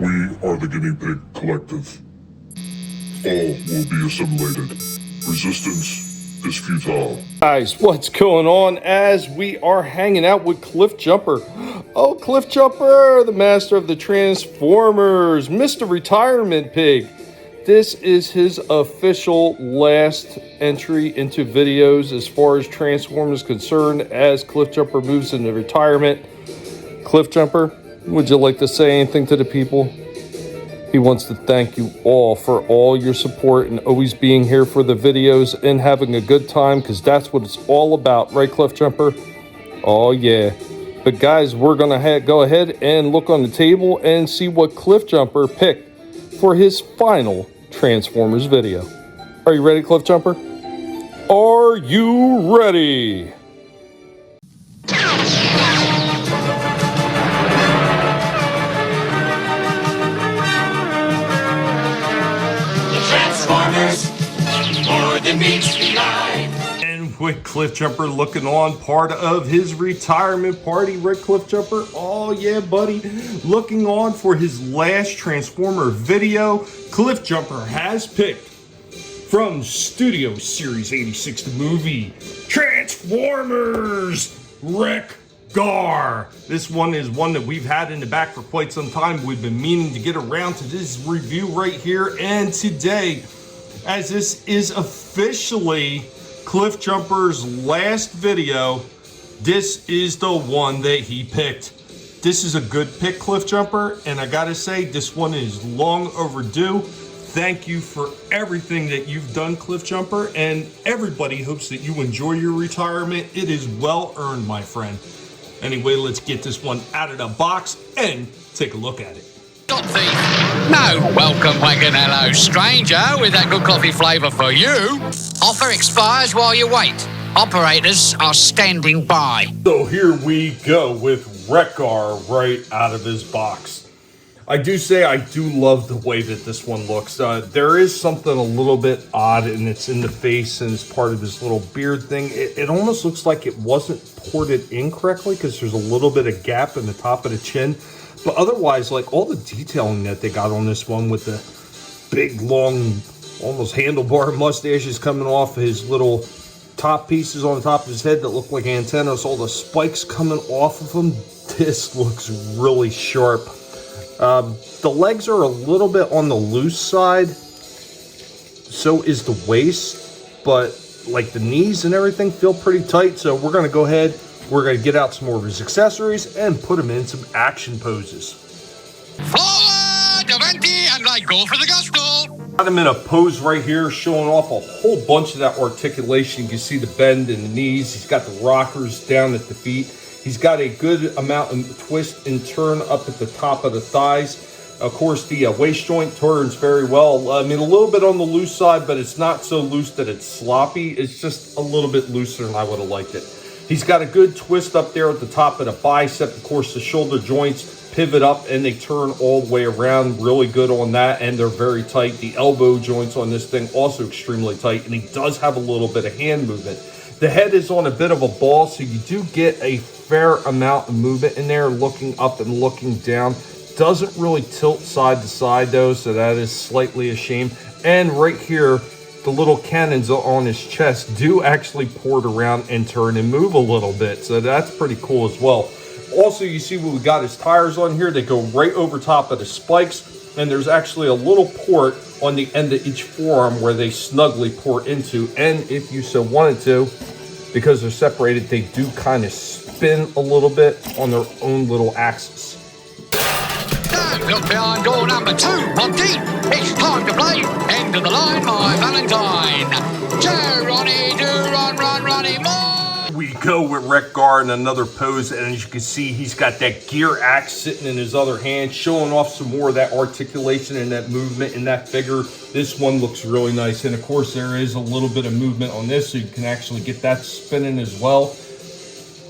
We are the Guinea Pig Collective. All will be assimilated. Resistance is futile. Guys, what's going on as we are hanging out with Cliff Jumper? Oh, Cliff Jumper, the master of the Transformers, Mr. Retirement Pig. This is his official last entry into videos as far as Transformers concerned as Cliff Jumper moves into retirement. Cliff Jumper, would you like to say anything to the people? He wants to thank you all for all your support and always being here for the videos and having a good time, because that's what it's all about, right, Cliff Jumper? Oh, yeah. But guys, we're going to go ahead and look on the table and see what Cliff Jumper picked for his final Transformers video. Are you ready, Cliff Jumper? Are you ready? More than meets the eye. And with Cliff Jumper looking on part of his retirement party, right, Cliff Jumper? Oh yeah, buddy. Looking on for his last Transformer video, Cliff Jumper has picked from Studio Series 86, the movie Transformers WreckGar. This one is one that we've had in the back for quite some time. We've been meaning to get around to this review right here, and today, as this is officially Cliff Jumper's last video, this is the one that he picked. This is a good pick, Cliff Jumper, and I gotta say, this one is long overdue. Thank you for everything that you've done, Cliff Jumper, and everybody hopes that you enjoy your retirement. It is well earned, my friend. Anyway, let's get this one out of the box and take a look at it. Stop thief. No, welcome wagon, hello stranger, with that good coffee flavour for you. Offer expires while you wait. Operators are standing by. So here we go with WreckGar right out of his box. I do say I do love the way that this one looks. There is something a little bit odd, and it's in the face and it's part of his little beard thing. It almost looks like it wasn't ported in correctly because there's a little bit of gap in the top of the chin. But otherwise, like, all the detailing that they got on this one with the big, long, almost handlebar mustaches coming off his little top pieces on the top of his head that look like antennas, all the spikes coming off of him, this looks really sharp. The legs are a little bit on the loose side, so is the waist, but like the knees and everything feel pretty tight, so we're going to go ahead. We're going to get out some more of his accessories and put him in some action poses. Forward, avanti, and I go for the gusto. Got him in a pose right here, showing off a whole bunch of that articulation. You can see the bend in the knees. He's got the rockers down at the feet. He's got a good amount of twist and turn up at the top of the thighs. Of course, the waist joint turns very well. I mean, a little bit on the loose side, but it's not so loose that it's sloppy. It's just a little bit looser than I would have liked it. He's got a good twist up there at the top of the bicep. Of course, the shoulder joints pivot up and they turn all the way around. Really good on that, and they're very tight. The elbow joints on this thing also extremely tight, and he does have a little bit of hand movement. The head is on a bit of a ball, so you do get a fair amount of movement in there, looking up and looking down. Doesn't really tilt side to side, though, so that is slightly a shame. And right here, the little cannons on his chest do actually port around and turn and move a little bit, so that's pretty cool as well. Also, you see what we got his tires on here. They go right over top of the spikes, and there's actually a little port on the end of each forearm where they snugly port into, and if you so wanted to, because they're separated, they do kind of spin a little bit on their own little axis. Don't look behind door number 2, Monty. It's time to play. End of the line, my Valentine. Ronnie, do run, Ronnie, more. We go with WreckGar in another pose, and as you can see, he's got that gear axe sitting in his other hand, showing off some more of that articulation and that movement in that figure. This one looks really nice, and of course, there is a little bit of movement on this, so you can actually get that spinning as well.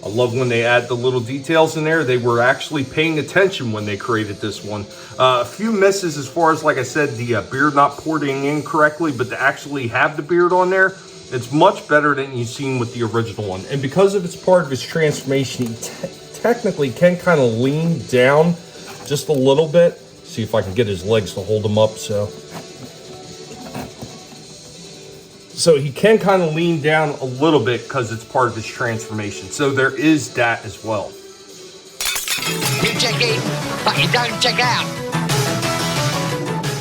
I love when they add the little details in there. They were actually paying attention when they created this one. A few misses as far as, like I said, the beard not porting in correctly, but to actually have the beard on there, it's much better than you've seen with the original one. And because of it's part of his transformation, he technically can kind of lean down just a little bit. See if I can get his legs to hold him up. So he can kind of lean down a little bit because it's part of his transformation. So there is that as well. You check in, but you don't check out.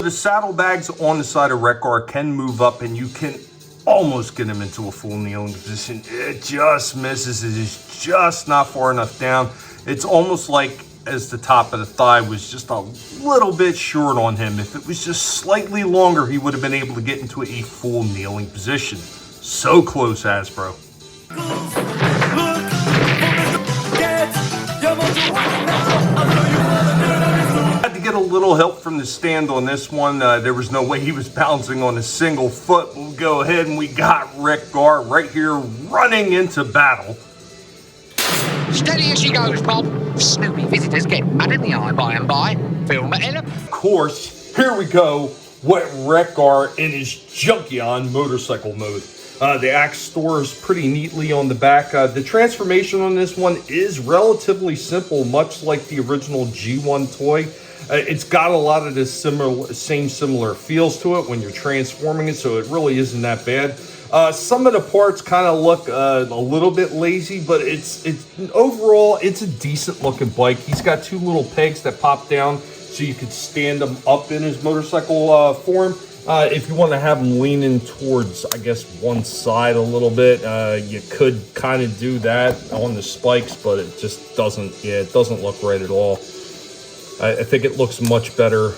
The saddlebags on the side of WreckGar can move up, and you can almost get him into a full kneeling position. It just misses. It is just not far enough down. It's almost like as the top of the thigh was just a little bit short on him. If it was just slightly longer, he would have been able to get into a full kneeling position. So close, Hasbro. Had to get a little help from the stand on this one. There was no way he was balancing on a single foot. We'll go ahead and we got WreckGar right here running into battle. Steady as she goes, Bob. Snoopy visitors get mud in the eye by and by. Film it, Ella. Of course, here we go with WreckGar in his Junkion motorcycle mode. The axe stores pretty neatly on the back. The transformation on this one is relatively simple, much like the original G1 toy. It's got a lot of the similar feels to it when you're transforming it, so it really isn't that bad. Some of the parts kind of look a little bit lazy, but it's overall it's a decent looking bike. He's got two little pegs that pop down so you could stand him up in his motorcycle form. If you want to have him leaning towards, I guess, one side a little bit, you could kind of do that on the spikes, but it just doesn't, it doesn't look right at all. I think it looks much better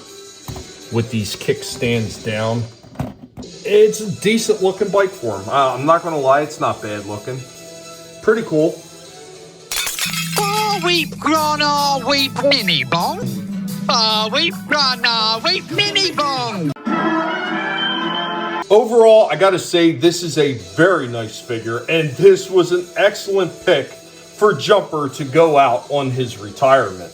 with these kickstands down. It's a decent looking bike for him. I'm not going to lie, it's not bad looking. Pretty cool. Oh, we've grown our weep mini bong. Oh, we've grown our weep mini bong. Overall, I got to say, this is a very nice figure, and this was an excellent pick for Jumper to go out on his retirement.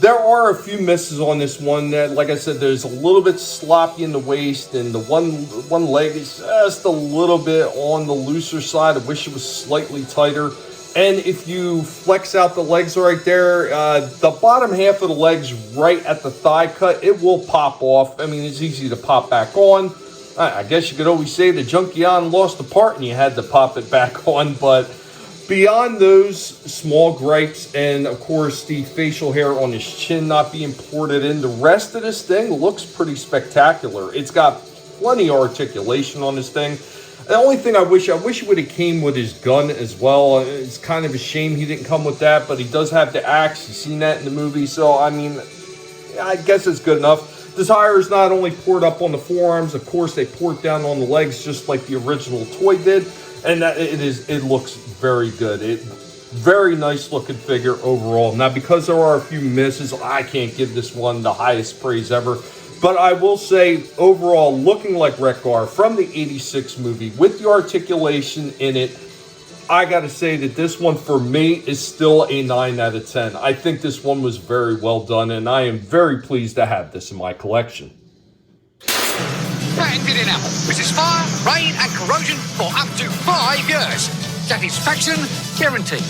There are a few misses on this one. That, like I said, there's a little bit sloppy in the waist, and the one leg is just a little bit on the looser side. I wish it was slightly tighter. And if you flex out the legs right there, the bottom half of the legs right at the thigh cut, it will pop off. I mean, it's easy to pop back on. I guess you could always say the Junkion lost the part and you had to pop it back on, but beyond those small gripes and, of course, the facial hair on his chin not being ported in, the rest of this thing looks pretty spectacular. It's got plenty of articulation on this thing. The only thing I wish it would have came with his gun as well. It's kind of a shame he didn't come with that, but he does have the axe. You've seen that in the movie, so, I mean, I guess it's good enough. The tires not only poured up on the forearms, of course, they poured down on the legs just like the original toy did. And it looks very good. Very nice looking figure overall. Now, because there are a few misses, I can't give this one the highest praise ever. But I will say, overall, looking like WreckGar from the '86 movie with the articulation in it, I got to say that this one for me is still a 9 out of 10. I think this one was very well done, and I am very pleased to have this in my collection. And it enough. This is fire, rain, and corrosion for up to 5 years. Satisfaction guaranteed.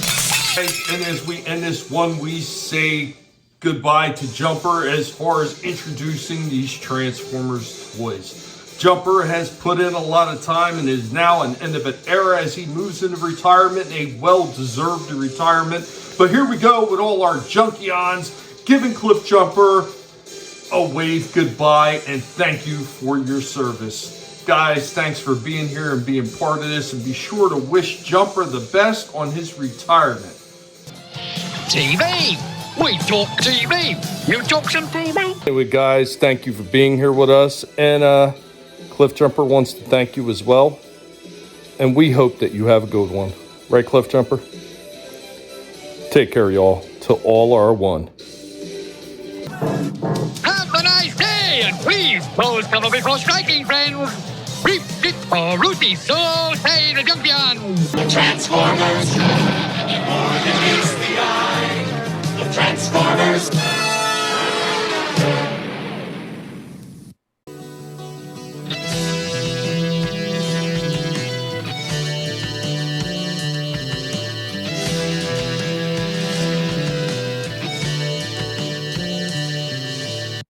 And as we end this one, we say goodbye to Jumper as far as introducing these Transformers toys. Jumper has put in a lot of time and is now an end of an era as he moves into retirement, a well-deserved retirement. But here we go with all our Junkions, giving Cliff Jumper a wave goodbye and thank you for your service. Guys, thanks for being here and being part of this, and be sure to wish Jumper the best on his retirement. TV! We talk TV! You talk some TV? Anyway, guys, thank you for being here with us, and Cliff Jumper wants to thank you as well, and we hope that you have a good one. Right, Cliff Jumper? Take care, y'all. To all our one. Have a nice day, and please pose cover before striking, friends. Beep, beep, or Ruthie, so say the Junkion. The Transformers, more than meets the eye. The Transformers.